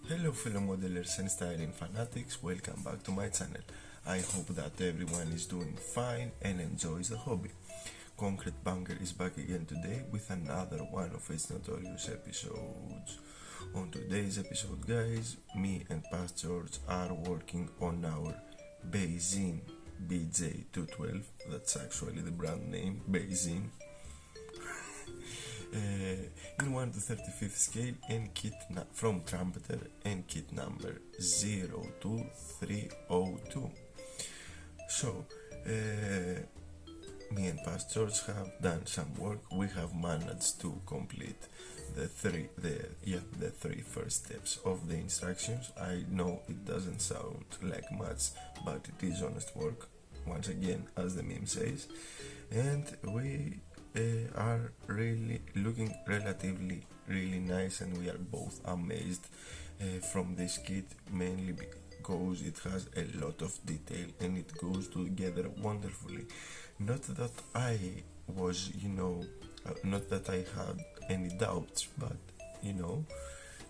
Hello fellow modelers and styling fanatics, welcome back to my channel. I hope that everyone is doing fine and enjoys the hobby. Concrete Bunker is back again today with another one of its notorious episodes. On today's episode guys, me and Past George are working on our Beijing BJ212, that's actually the brand name, Beijing. In 1 to 35th scale and kit from Trumpeter and kit number 02302. So, me and Past George have done some work. We have managed to complete the three first steps of the instructions. I know it doesn't sound like much, but it is honest work, once again, as the meme says, and we are really looking relatively really nice, and we are both amazed from this kit, mainly because it has a lot of detail and it goes together wonderfully. Not that I was, not that I had any doubts, but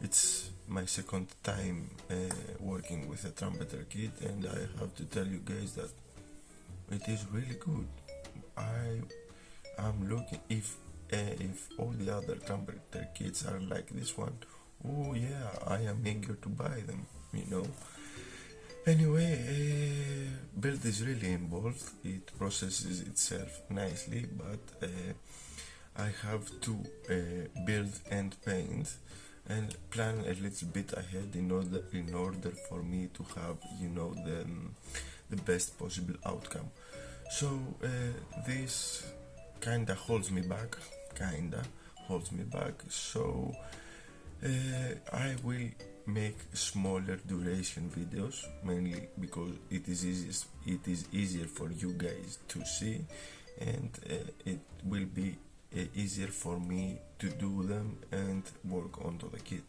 it's my second time working with a Trumpeter kit, and I have to tell you guys that it is really good. I'm looking if all the other Trumpeter kits are like this one. Oh yeah, I am eager to buy them. Anyway, build is really involved. It processes itself nicely, but I have to build and paint and plan a little bit ahead in order for me to have the best possible outcome. So this kinda holds me back, so I will make smaller duration videos, mainly because it is easier for you guys to see, and it will be easier for me to do them and work onto the kit.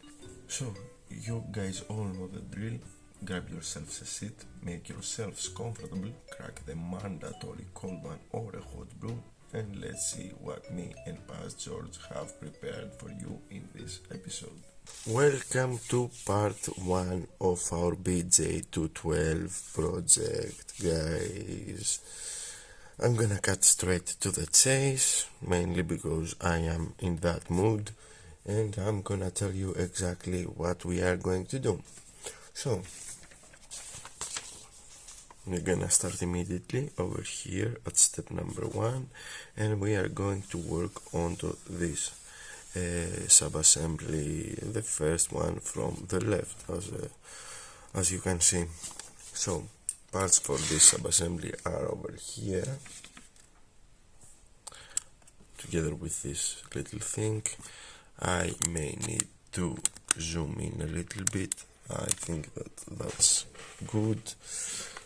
So you guys all know the drill. Grab yourselves a seat, make yourselves comfortable, crack the mandatory cold one or a hot brew, and let's see what me and Past George have prepared for you in this episode. Welcome to part 1 of our BJ212 project, guys. I'm gonna cut straight to the chase, mainly because I am in that mood, and I'm gonna tell you exactly what we are going to do. So, we're gonna start immediately over here at step number 1, and we are going to work onto this sub-assembly, the first one from the left, as you can see. So parts for this sub-assembly are over here, together with this little thing. I may need to zoom in a little bit. I think that's good.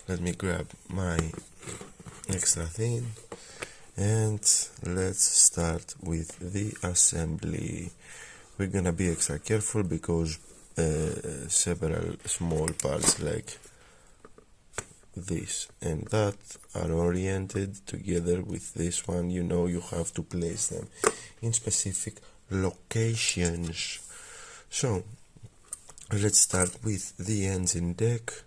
Let me grab my extra thing and let's start with the assembly. We're gonna be extra careful because several small parts like this and that are oriented together with this one. You have to place them in specific locations. So let's start with the engine deck.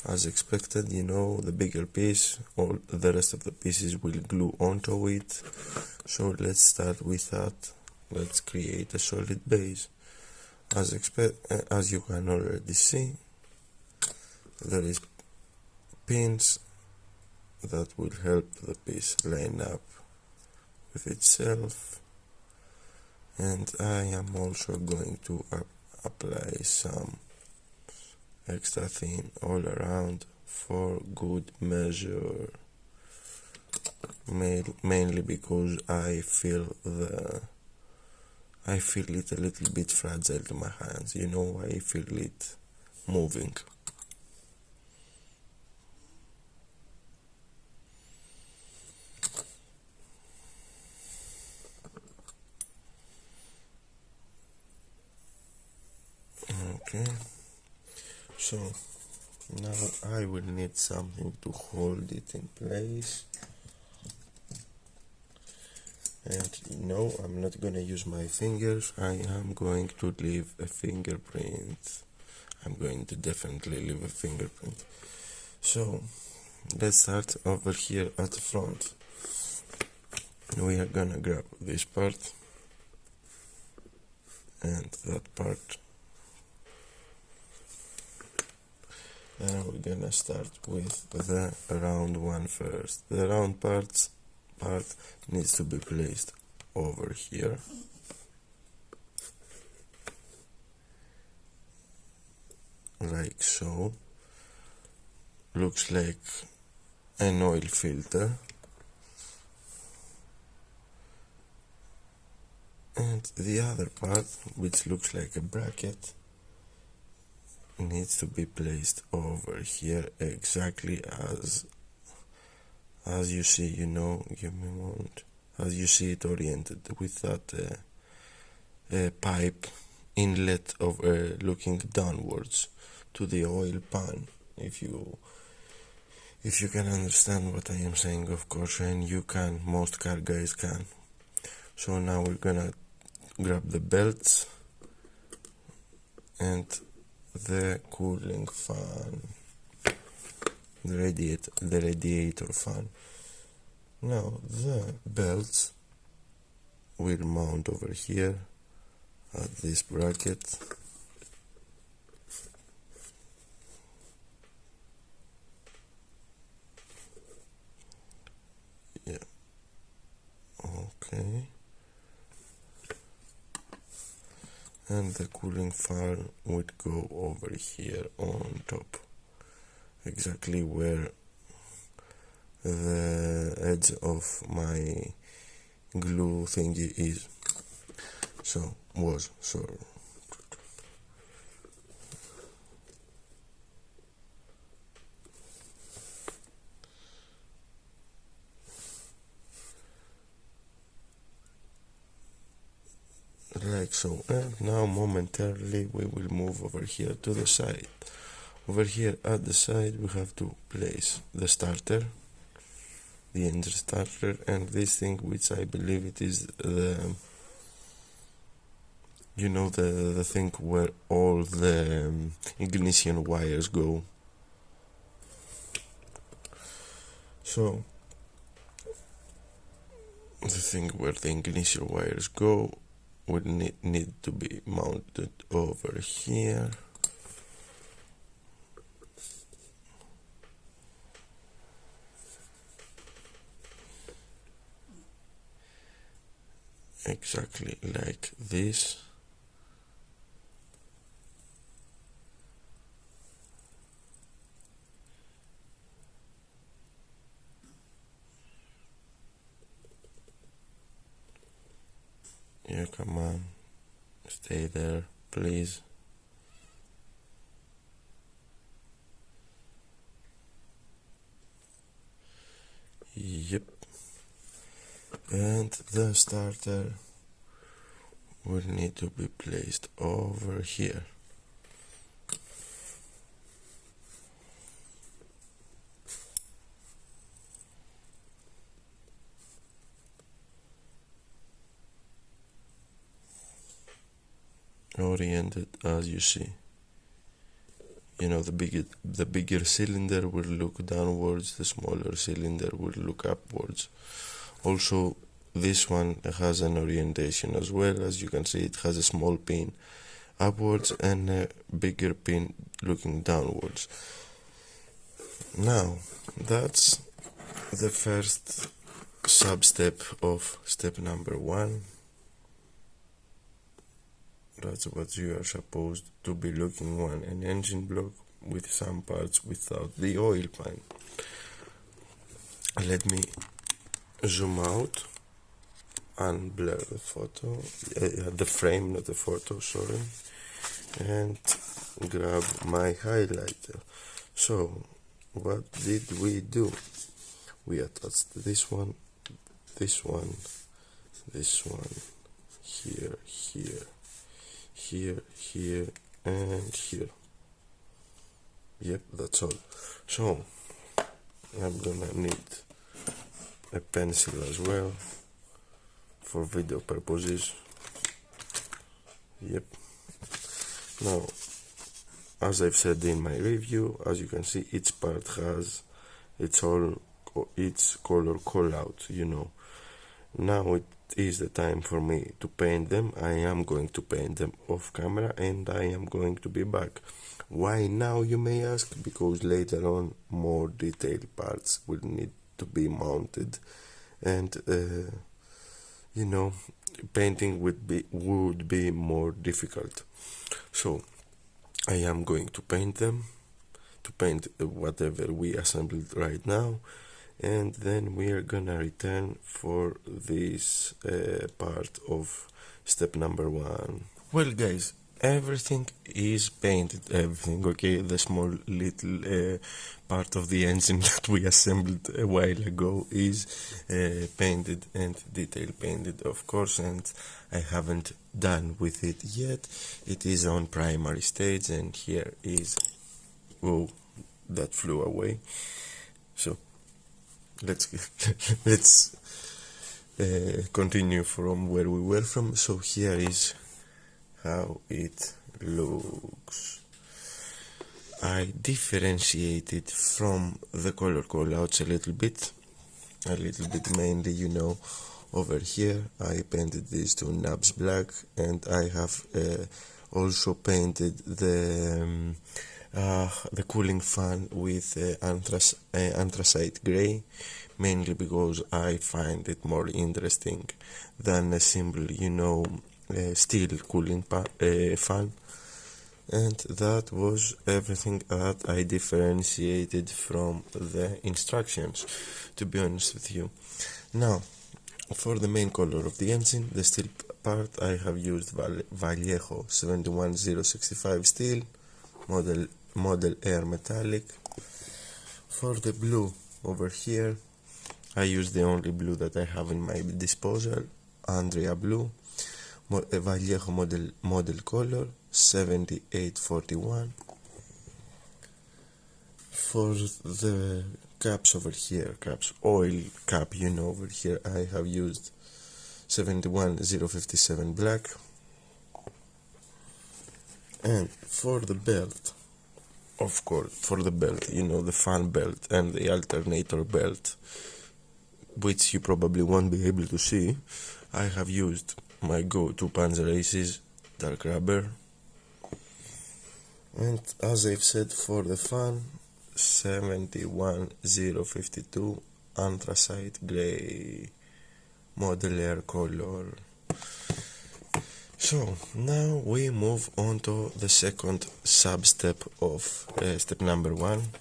As expected, the bigger piece, all the rest of the pieces will glue onto it. So let's start with that. Let's create a solid base. As you can already see, there is pins that will help the piece line up with itself, and I am also going to apply some extra thin all around for good measure, mainly because I feel it a little bit fragile to my hands. I feel it moving. Okay, so now I will need something to hold it in place. And no, I'm not gonna use my fingers. I am going to leave a fingerprint. I'm going to definitely leave a fingerprint. So let's start over here at the front. We are gonna grab this part and that part, and we're gonna start with the round one first. The round part needs to be placed over here, like so. Looks like an oil filter. And the other part, which looks like a bracket, needs to be placed over here exactly as you see, give me a moment, as you see it oriented, with that pipe inlet of looking downwards to the oil pan. If you can understand what I am saying, of course, and you can, most car guys can. So now we're gonna grab the belts and the cooling fan, the radiator fan. Now the belts will mount over here at this bracket. Yeah, okay. And the cooling fan would go over here on top, exactly where the edge of my glue thingy is. Like so. And now momentarily we will move over here to the side. Over here at the side we have to place the starter, the engine starter, and this thing, which I believe it is the the thing where all the ignition wires go. So the thing where the ignition wires go would need to be mounted over here. Exactly like this. Yeah, come on. Stay there, please. Yep. And the starter will need to be placed over here. Oriented as you see. The bigger cylinder will look downwards, the smaller cylinder will look upwards. Also, this one has an orientation as well. As you can see, it has a small pin upwards and a bigger pin looking downwards. Now, that's the first sub-step of step number 1. That's what you are supposed to be looking on, an engine block with some parts without the oil pan. Let me zoom out and blur the photo, the frame, not the photo, sorry, and grab my highlighter. So what did we do? We attached this one, this one, this one, here, and here. Yep, that's all. So I'm gonna need a pencil as well for video purposes. Yep. Now, as I've said in my review, as you can see, each part has its color call out, you know. Now it is the time for me to paint them. I am going to paint them off camera and I am going to be back. Why now, you may ask? Because later on more detailed parts will need to be mounted, and you know, painting would be more difficult. So I am going to paint them, to paint whatever we assembled right now, and then we are gonna return for this part of step number 1. Well guys, everything is painted, everything, okay? The small little part of the engine that we assembled a while ago is painted and detail painted, of course, and I haven't done with it yet. It is on primary stage, and here is, oh, that flew away. So let's continue from where we were from. So here is how it looks. I differentiated from the color callouts a little bit, mainly, you know. Over here I painted these two knobs black, and I have also painted the cooling fan with anthracite grey, mainly because I find it more interesting than a simple, you know, steel cooling fan. And that was everything that I differentiated from the instructions, to be honest with you. Now, for the main color of the engine, the steel part, I have used Vallejo 71065 steel, model air metallic. For the blue over here, I use the only blue that I have in my disposal, Andrea blue, Vallejo model color 7841. For the caps over here, oil cap, you know, over here, I have used 71057 black. And for the belt, of course, for the belt, you know, the fan belt and the alternator belt, which you probably won't be able to see, I have used my go-to Panzer Aces dark rubber. And as I've said, for the fan, 71052 anthracite grey model air color. So now we move on to the second sub-step of step number 1.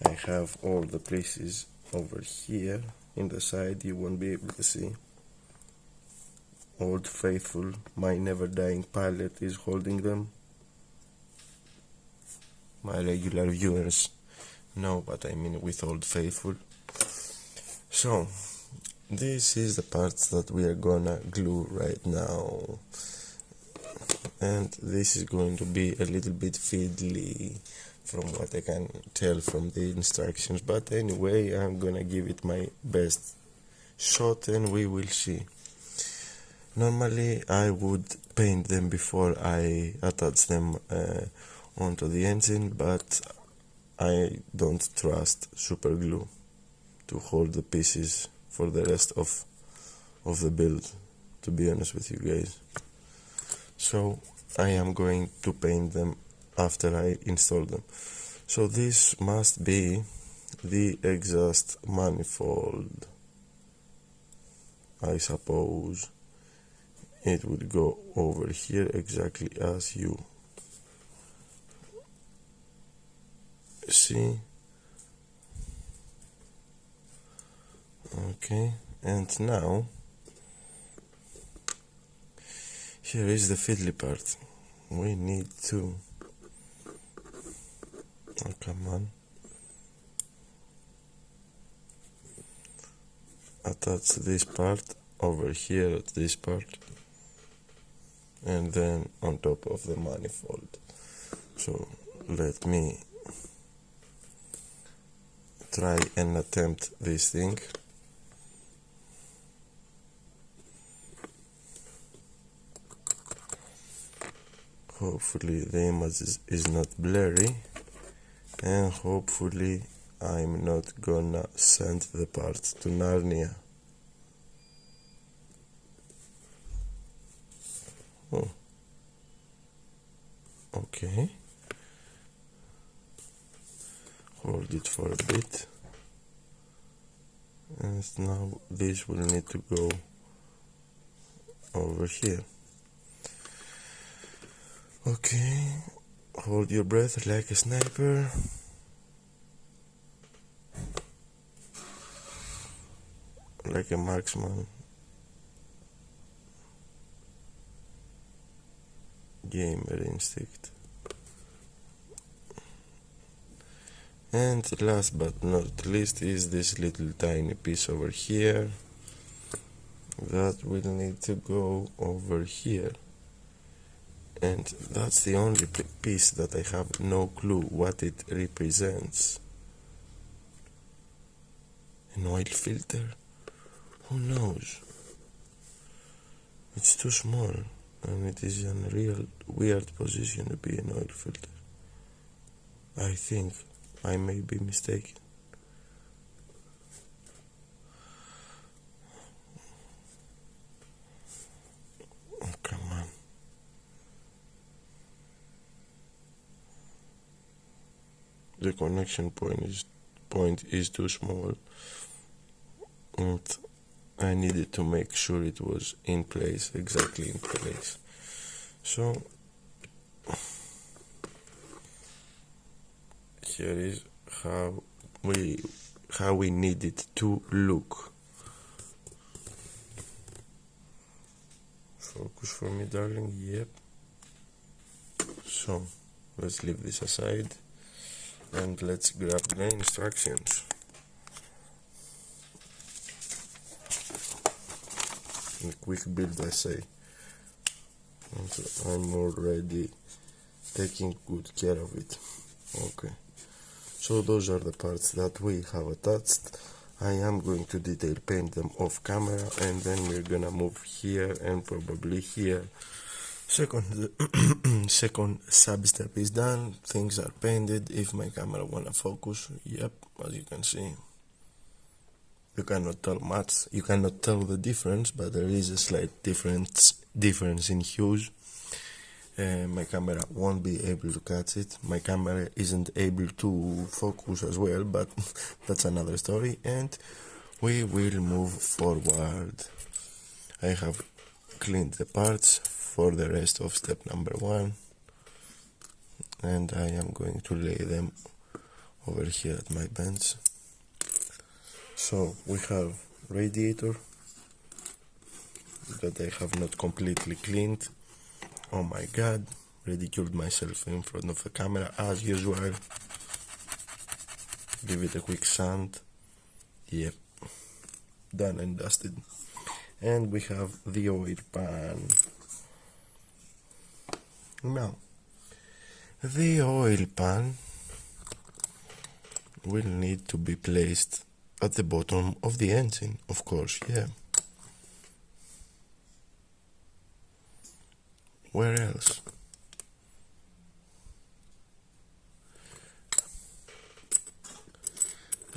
I have all the pieces over here in the side, you won't be able to see. Old Faithful, my never dying palette, is holding them. My regular viewers know what I mean with Old Faithful. So this is the parts that we are gonna glue right now, and this is going to be a little bit fiddly from what I can tell from the instructions, but anyway, I'm gonna give it my best shot and we will see. Normally I would paint them before I attach them onto the engine, but I don't trust super glue to hold the pieces for the rest of the build, to be honest with you guys. So I am going to paint them after I install them. So this must be the exhaust manifold. I suppose it would go over here exactly as you see. Okay, and now here is the fiddly part. We need to, oh come on, attach this part over here at this part, and then on top of the manifold. So let me try and attempt this thing. hopefully the image is not blurry, and hopefully I'm not gonna send the parts to Narnia. Oh, okay, hold it for a bit, and now this will need to go over here. Okay, hold your breath like a sniper. Like a marksman. Gamer instinct. And last but not least is this little tiny piece over here that will need to go over here. And that's the only piece that I have no clue what it represents. An oil filter? Who knows? It's too small, and it is in a real weird position to be an oil filter. I think I may be mistaken. Oh, come on. The connection point is too small, and I needed to make sure it was in place, exactly in place. So here is how we need it to look. Focus for me, darling. Yep. So let's leave this aside and let's grab the instructions. A quick build, I say. And I'm already taking good care of it. Okay. So those are the parts that we have attached. I am going to detail paint them off camera, and then we're gonna move here and probably here. Second sub step is done. Things are painted. If my camera wanna focus, yep, as you can see, you cannot tell much. You cannot tell the difference, but there is a slight difference in hues. My camera won't be able to catch it. My camera isn't able to focus as well, but that's another story, and we will move forward. I have cleaned the parts for the rest of step number 1, and I am going to lay them over here at my bench. So we have radiator that I have not completely cleaned. Oh my god, ridiculed myself in front of the camera as usual. Give it a quick sand. Yep, done and dusted. And we have the oil pan. Now, the oil pan will need to be placed at the bottom of the engine, of course, yeah. Where else?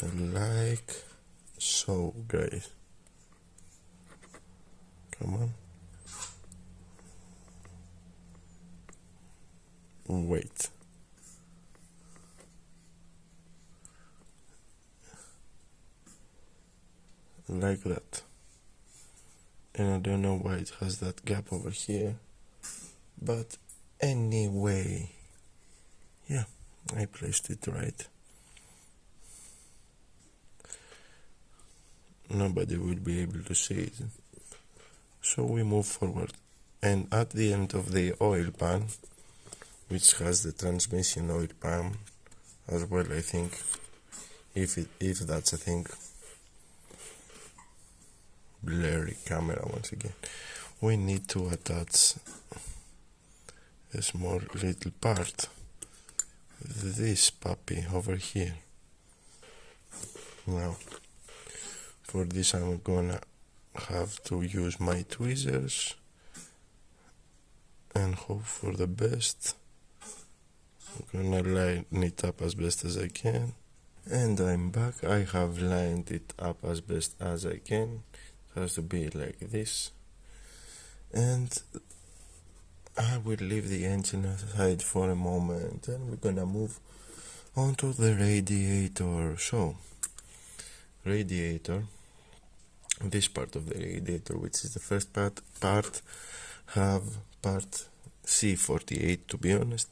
Like so, guys. Come on. Wait. Like that. And I don't know why it has that gap over here. But anyway, yeah, I placed it right. Nobody will be able to see it. So we move forward. And at the end of the oil pan, which has the transmission oil pan as well, I think, if that's a thing. Blurry camera once again. We need to attach a small little part, this puppy over here. Now, for this I'm gonna have to use my tweezers and hope for the best. I'm gonna line it up as best as I can. And I'm back. I have lined it up as best as I can. It has to be like this. And I will leave the engine aside for a moment and we're gonna move on to the radiator. So, radiator, this part of the radiator, which is the first part, have part C48 to be honest,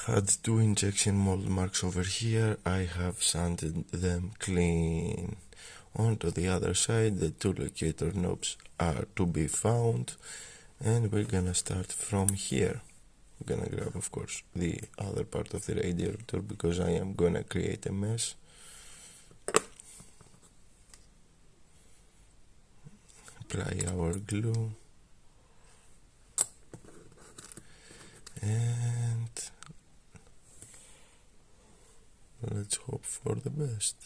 had 2 injection mold marks over here. I have sanded them clean. Onto the other side, the 2 locator knobs are to be found, and we're gonna start from here. I'm gonna grab, of course, the other part of the radiator because I am gonna create a mess. Apply our glue and let's hope for the best,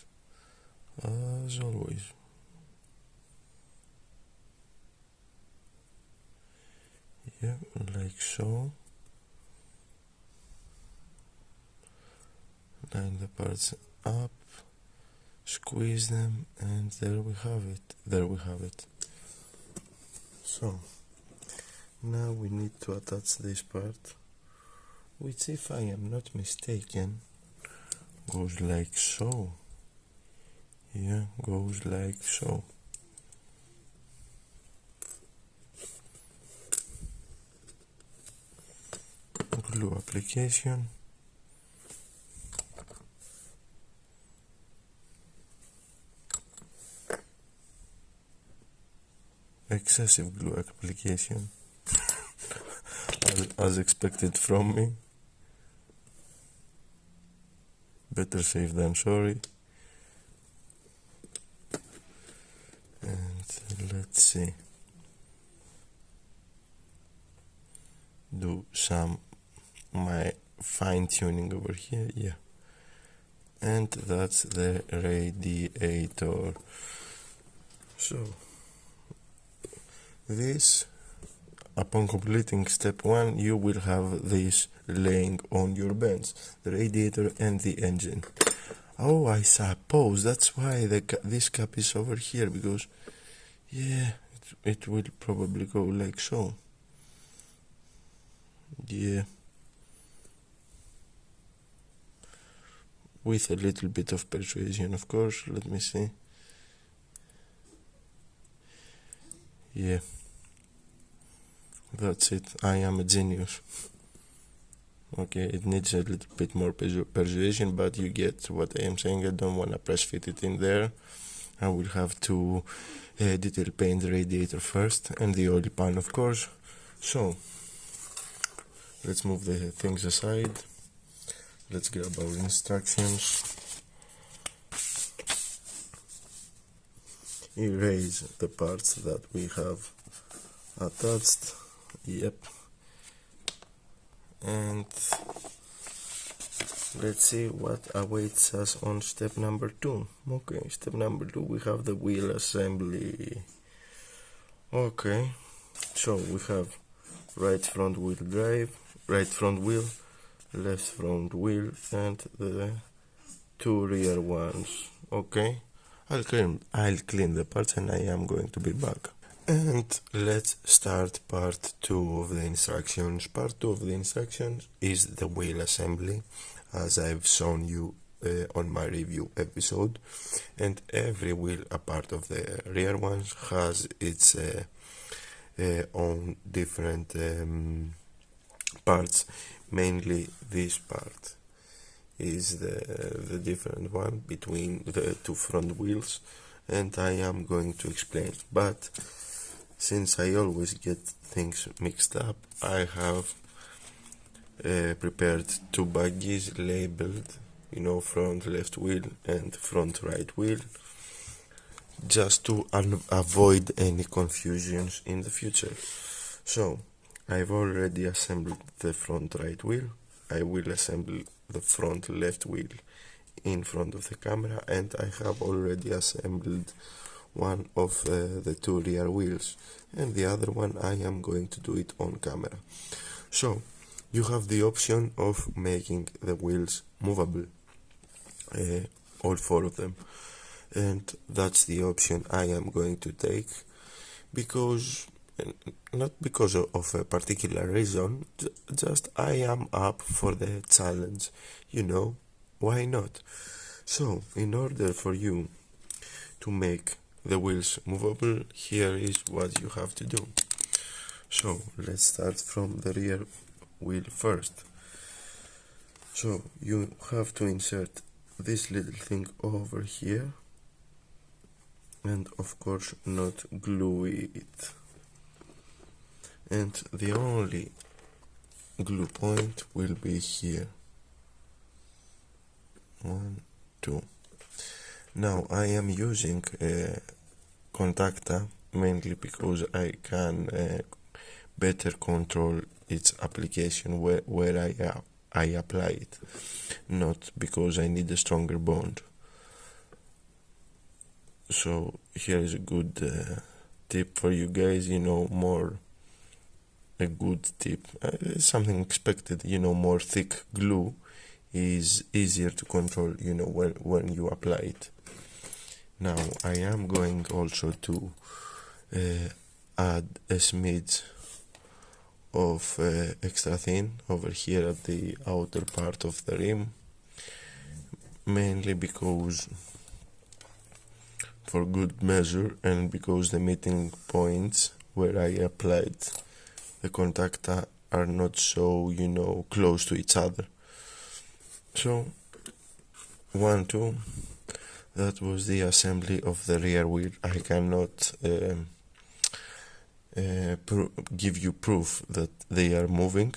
as always. Yeah, like so. Line the parts up, squeeze them, and there we have it. There we have it. So, now we need to attach this part, which, if I am not mistaken, goes like so. Yeah, goes like so. Glue application. Excessive glue application, as expected from me. Better safe than sorry. And let's see. Do some my fine tuning over here, yeah. And that's the radiator. So this, upon completing step 1, you will have this laying on your bench, the radiator and the engine. Oh, I suppose that's why this cap is over here, because yeah, it will probably go like so. Yeah, with a little bit of persuasion, of course. Let me see. Yeah, that's it. I am a genius. Okay, it needs a little bit more persuasion, but you get what I am saying. I don't want to press fit it in there. I will have to detail paint the radiator first, and the oil pan, of course. So, let's move the things aside. Let's grab our instructions. Erase the parts that we have attached. Yep. And let's see what awaits us on step number 2. Okay, step number 2, we have the wheel assembly. Okay, so we have right front wheel drive, right front wheel, left front wheel, and the 2 rear ones. Okay, I'll clean the parts and I am going to be back. And let's start part 2 of the instructions. Part 2 of the instructions is the wheel assembly, as I've shown you on my review episode. And every wheel, apart of the rear ones, has its own different parts. Mainly this part is the different one between the 2 front wheels, and I am going to explain. But since I always get things mixed up, I have prepared 2 baggies labeled, front left wheel and front right wheel, just to avoid any confusions in the future. So, I've already assembled the front right wheel. I will assemble the front left wheel in front of the camera, and I have already assembled one of the two rear wheels, and the other one I am going to do it on camera. So you have the option of making the wheels movable, all four of them, and that's the option I am going to take, because not because of a particular reason, just I am up for the challenge, why not? So in order for you to make the wheels movable, here is what you have to do. So let's start from the rear wheel first. So you have to insert this little thing over here, and of course not glue it. And the only glue point will be here. 1, 2. Now I am using a contactor mainly because I can better control its application where I apply it, not because I need a stronger bond. So here is a good tip for you guys, more a good tip, something expected, more thick glue is easier to control, when you apply it. Now I am going also to add a smidge of extra thin over here at the outer part of the rim, mainly because for good measure, and because the meeting points where I applied the contactor are not so, close to each other. So 1, 2, that was the assembly of the rear wheel. I cannot give you proof that they are moving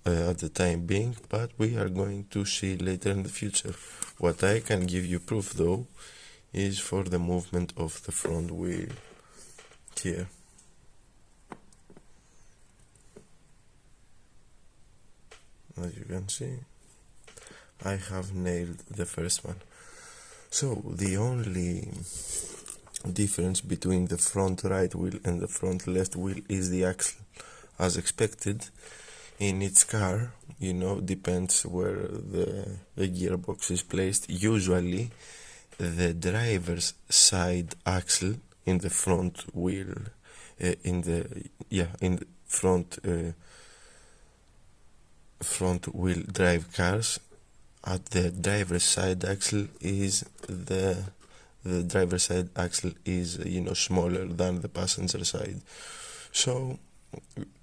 at the time being, but we are going to see later in the future. What I can give you proof though is for the movement of the front wheel here. As you can see, I have nailed the first one. So the only difference between the front right wheel and the front left wheel is the axle. As expected, in each car, depends where the gearbox is placed. Usually the driver's side axle in the front wheel, in the front wheel drive cars, at the driver's side axle is the driver's side axle is smaller than the passenger side. So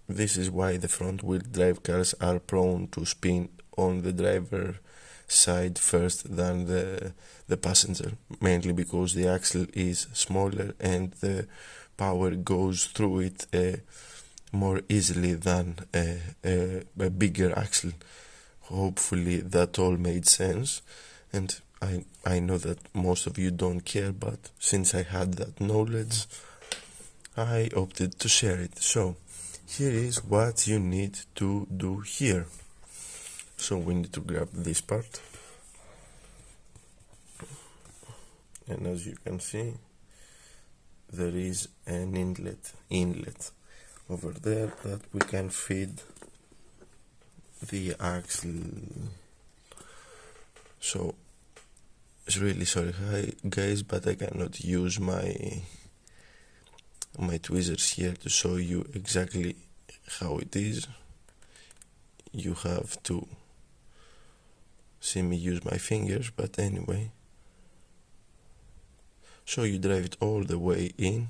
this is why the front wheel drive cars are prone to spin on the driver side first than the passenger, mainly because the axle is smaller and the power goes through it more easily than a bigger axle. Hopefully that all made sense, and I know that most of you don't care, but since I had that knowledge, I opted to share it. So here is what you need to do here. So we need to grab this part, and as you can see, there is an inlet over there that we can feed the axle. So it's really sorry guys, but I cannot use my tweezers here to show you exactly how it is. You have to see me use my fingers, but anyway. So you drive it all the way in,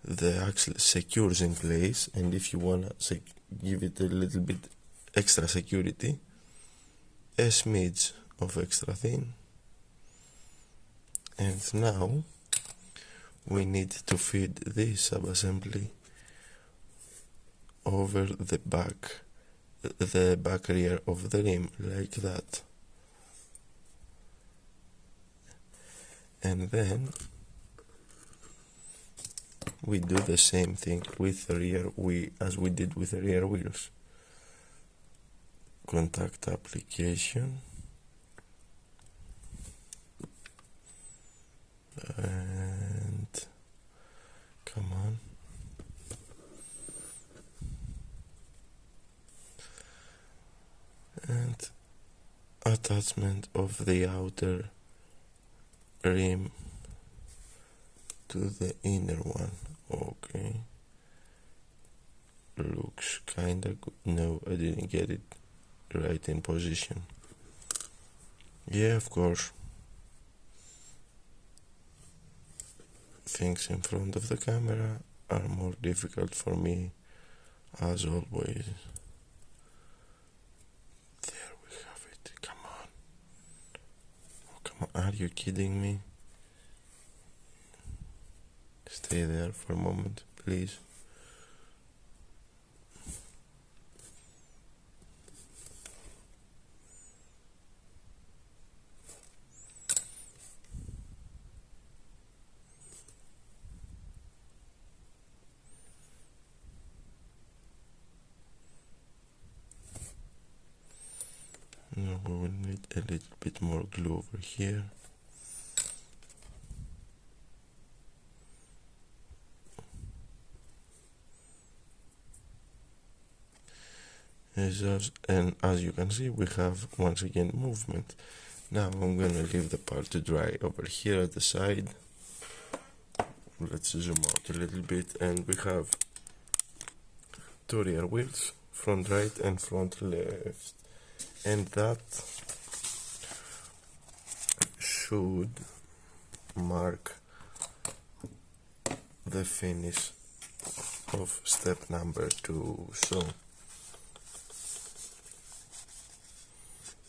the axle secures in place, and if you wanna give it a little bit extra security, a smidge of extra thin. And now we need to feed this subassembly over the back rear of the rim, like that. And then we do the same thing with the rear wheel as we did with the rear wheels. Contact application, attachment of the outer rim to the inner one. Okay, looks kinda good. No, I didn't get it right in position. Yeah, of course, things in front of the camera are more difficult for me, as always. There we have it. Come on. Oh, come on. Are you kidding me? Stay there for a moment, please. Now we will need a little bit more glue over here. And as you can see, we have once again movement. Now I'm gonna leave the part to dry over here at the side. Let's zoom out a little bit, and we have two rear wheels, front right and front left, and that should mark the finish of step number 2. So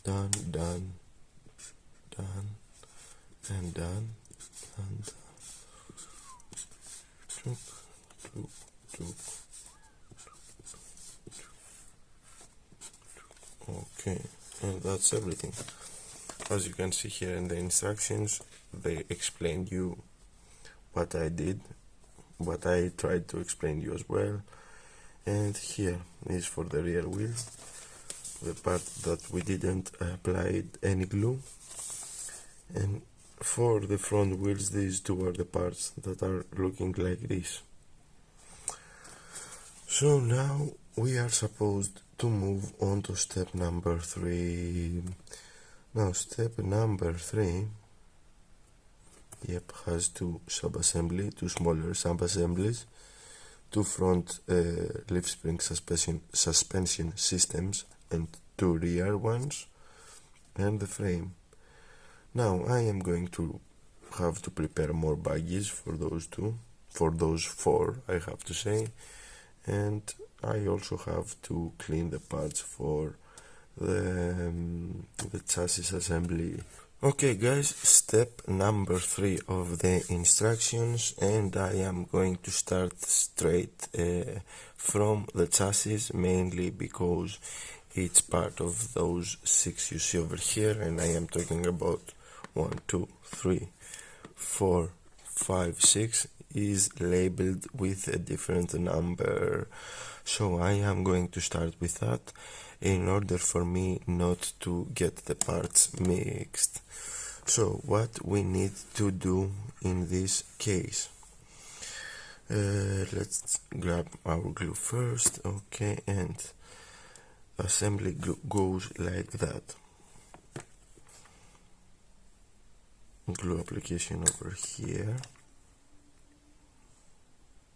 done, done, done, and done, and took. Okay, and that's everything. As you can see here in the instructions, they explain you what I did, what I tried to explain you as well. And here is for the rear wheel, the part that we didn't apply any glue, and for the front wheels, these two are the parts that are looking like this. So now we are supposed to move on to step number 3. Now step number 3, has two smaller sub-assemblies, two front leaf spring suspension systems and two rear ones, and the frame. Now I am going to have to prepare more baggies for those 4, I have to say, and I also have to clean the parts for the chassis assembly. Okay guys, step number 3 of the instructions, and I am going to start straight from the chassis, mainly because it's part of those 6 you see over here, and I am talking about 1, 2, 3, 4, 5, 6 is labeled with a different number. So I am going to start with that in order for me not to get the parts mixed. So what we need to do in this case, let's grab our glue first. Okay, and assembly glue goes like that. Glue application over here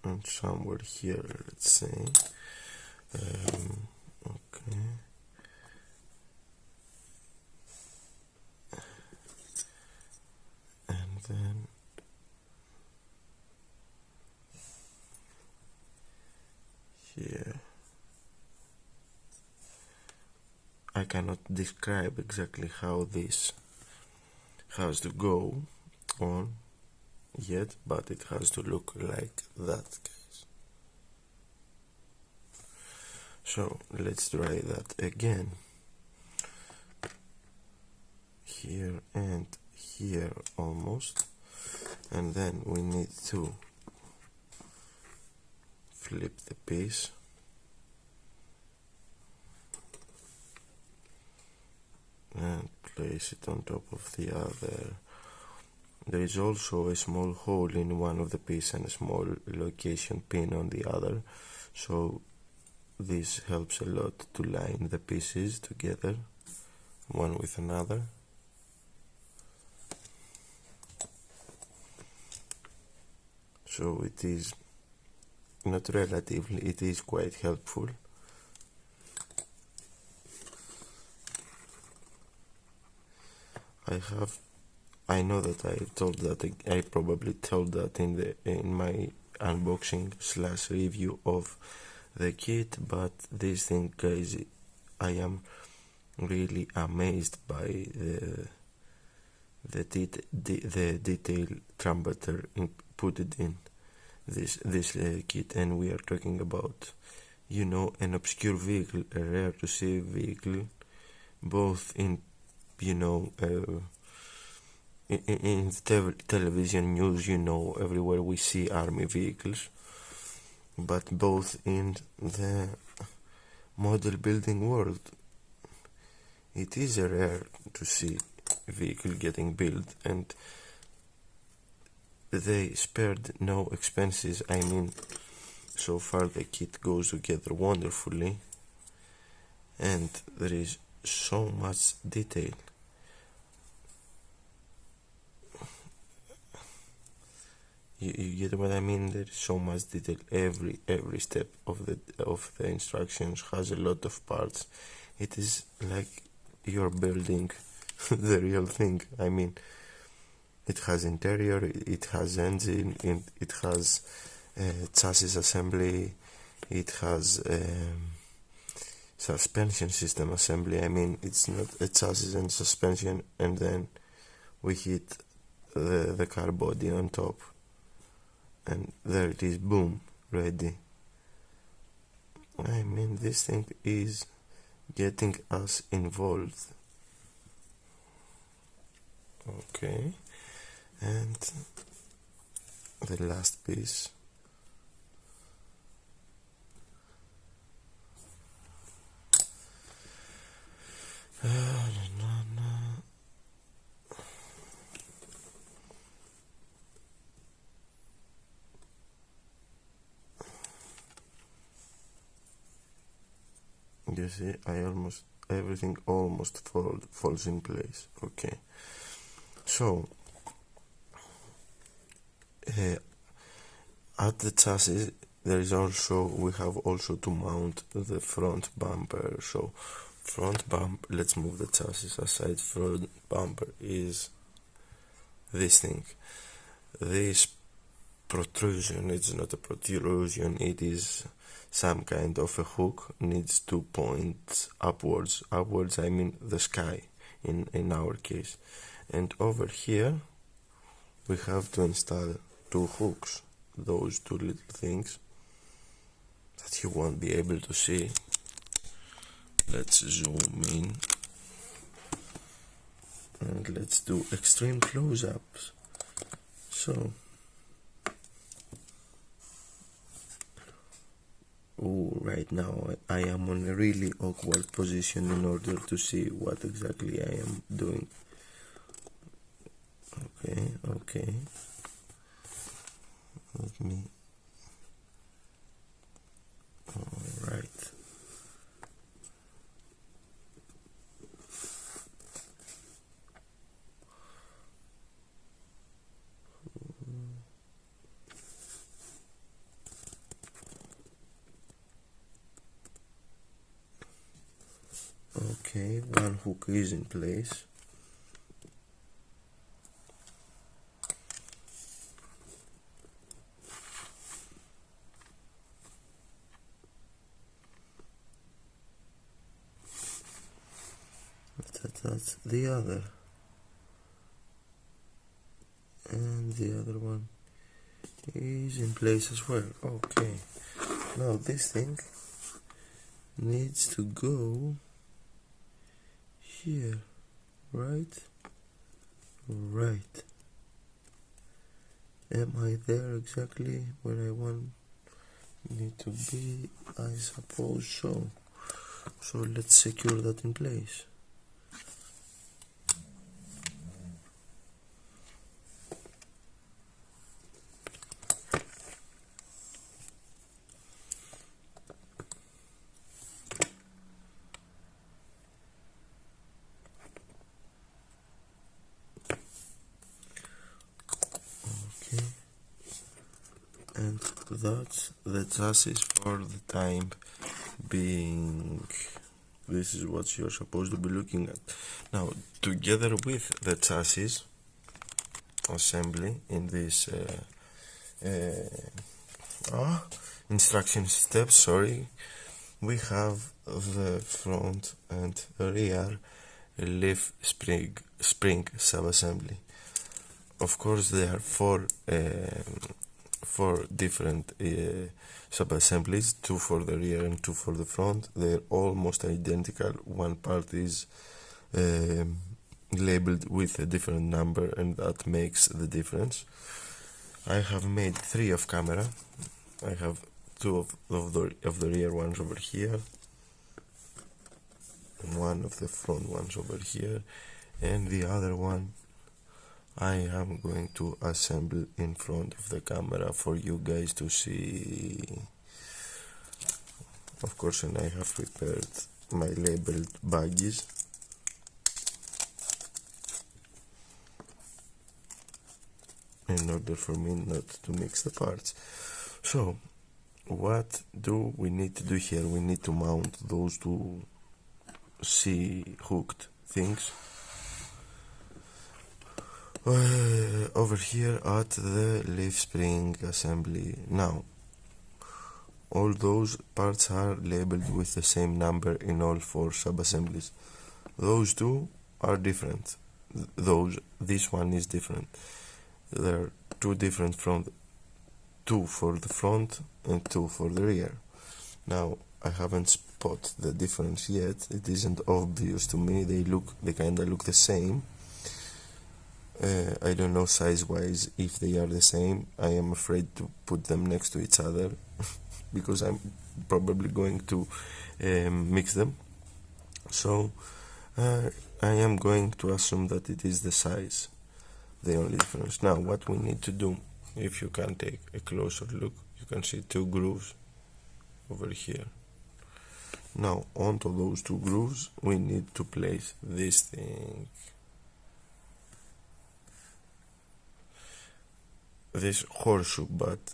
and somewhere here, let's say. Okay, and then here. I cannot describe exactly how this has to go on yet, but it has to look like that, guys. So let's try that again. Here and here almost, and then we need to flip the piece and place it on top of the other. There is also a small hole in one of the pieces and a small location pin on the other, so this helps a lot to line the pieces together one with another. So it is not relatively, it is quite helpful. I know that I probably told that in my unboxing / review of the kit, but this thing, guys, I am really amazed by the detail Trumpeter put it in this kit. And we are talking about, you know, an obscure vehicle, a rare to see vehicle, both in, you know, in television news, you know, everywhere we see army vehicles, but both in the model building world. It is a rare to see a vehicle getting built, and they spared no expenses. I mean, so far the kit goes together wonderfully, and there is so much detail. You get what I mean? There is so much detail. Every step of the instructions has a lot of parts. It is like you're building the real thing. I mean, it has interior, it has engine, it has chassis assembly, it has suspension system assembly. I mean, it's not a chassis and suspension and then we hit the car body on top, and there it is, boom, ready. I mean, this thing is getting us involved. Okay, and the last piece. You see, everything almost falls in place. Okay, so at the chassis we have also to mount the front bumper. So front bumper, let's move the chassis aside. Front bumper is this thing. This protrusion, it's not a protrusion, it is some kind of a hook, needs to point upwards. I mean the sky in our case. And over here we have to install two hooks, those two little things that you won't be able to see. Let's zoom in and let's do extreme close-ups. So right now I am on a really awkward position in order to see what exactly I am doing. Okay, let me, alright. Okay, one hook is in place. That's the other, and the other one is in place as well. Okay, now this thing needs to go here, right? Am I there exactly where I want it to be? I suppose so. So let's secure that in place. And that's the chassis for the time being. This is what you're supposed to be looking at. Now, together with the chassis assembly in this instruction steps, sorry, we have the front and rear leaf spring sub-assembly. Of course, there are four different sub-assemblies, two for the rear and two for the front. They're almost identical. One part is labeled with a different number, and that makes the difference. I have made three off camera. I have two of the rear ones over here, and one of the front ones over here, and the other one I am going to assemble in front of the camera for you guys to see. Of course, and I have prepared my labeled baggies. In order for me not to mix the parts. So, what do we need to do here? We need to mount those two C-hooked things over here at the leaf spring assembly. Now, all those parts are labeled with the same number in all four sub-assemblies. Those two are different. This one is different. There are two different front, two for the front and two for the rear. Now, I haven't spot the difference yet. It isn't obvious to me. They kinda look the same. I don't know size-wise if they are the same. I am afraid to put them next to each other because I'm probably going to mix them. So I am going to assume that it is the size, the only difference. Now, what we need to do, if you can take a closer look, you can see two grooves over here. Now, onto those two grooves, we need to place this thing. This horseshoe, but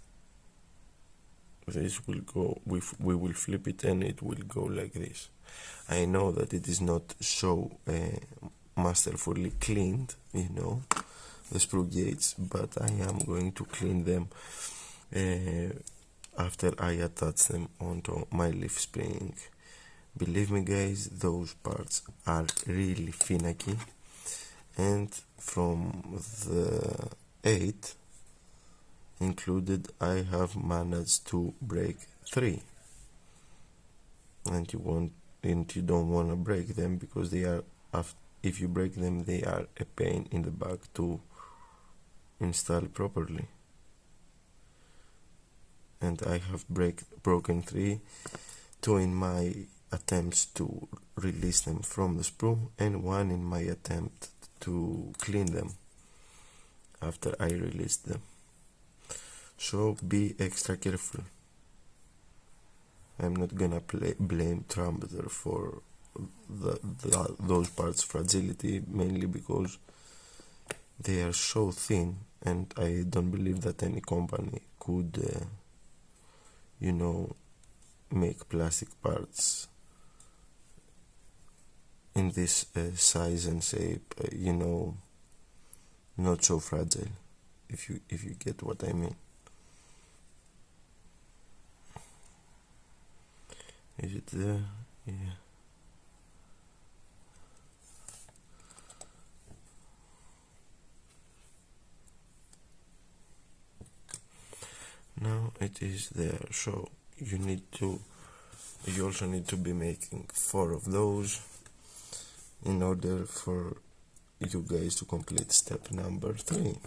this will go, we will flip it and it will go like this. I know that it is not so masterfully cleaned, you know, the screw gates, but I am going to clean them after I attach them onto my leaf spring. Believe me guys, those parts are really finicky, and from the 8 included, I have managed to break 3, and you don't want to break them because they are, if you break them, they are a pain in the back to install properly. And I have broken 3, 2 in my attempts to release them from the sprue, and 1 in my attempt to clean them after I released them. So be extra careful. I'm not gonna blame Trumpeter for those parts' fragility, mainly because they are so thin, and I don't believe that any company could, make plastic parts in this size and shape, not so fragile, if you get what I mean. Is it there? Yeah. Now it is there. So you also need to be making 4 of those in order for you guys to complete step number 3.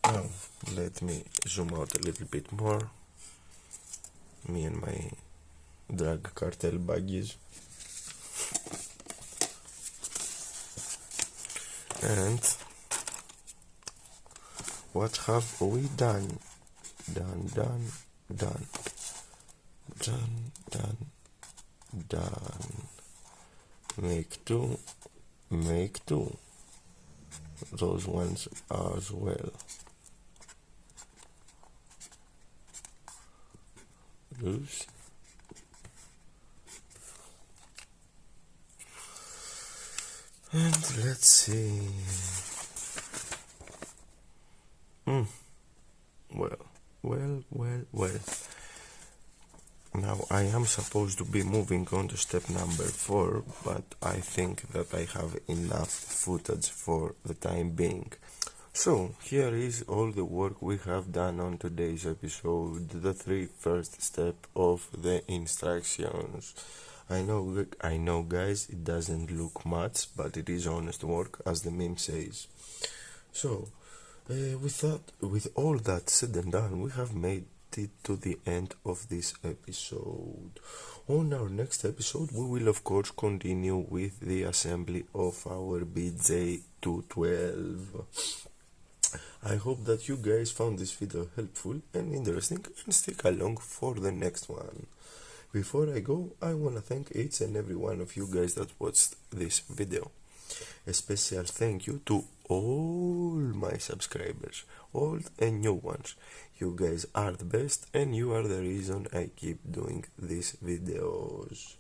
Now let me zoom out a little bit more. Me and my drug cartel baggies. And what have we done? Done. Make two. Those ones as well. Oops. And let's see. Well. Now I am supposed to be moving on to step number 4, but I think that I have enough footage for the time being. So here is all the work we have done on today's episode, the 3 first steps of the instructions. I know guys, it doesn't look much, but it is honest work, as the meme says. So with all that said and done, we have made it to the end of this episode. On our next episode, we will of course continue with the assembly of our BJ212. I hope that you guys found this video helpful and interesting, and stick along for the next one. Before I go, I wanna thank each and every one of you guys that watched this video. A special thank you to all my subscribers, old and new ones. You guys are the best, and you are the reason I keep doing these videos.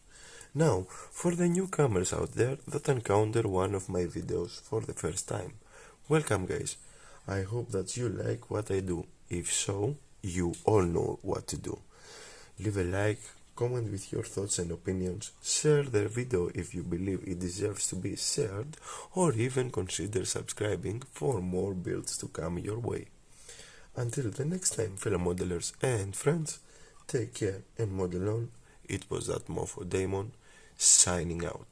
Now, for the newcomers out there that encounter one of my videos for the first time, welcome guys. I hope that you like what I do. If so, you all know what to do. Leave a like, comment with your thoughts and opinions, share the video if you believe it deserves to be shared, or even consider subscribing for more builds to come your way. Until the next time, fellow modelers and friends, take care and model on. It was that Mofo Daemon, signing out.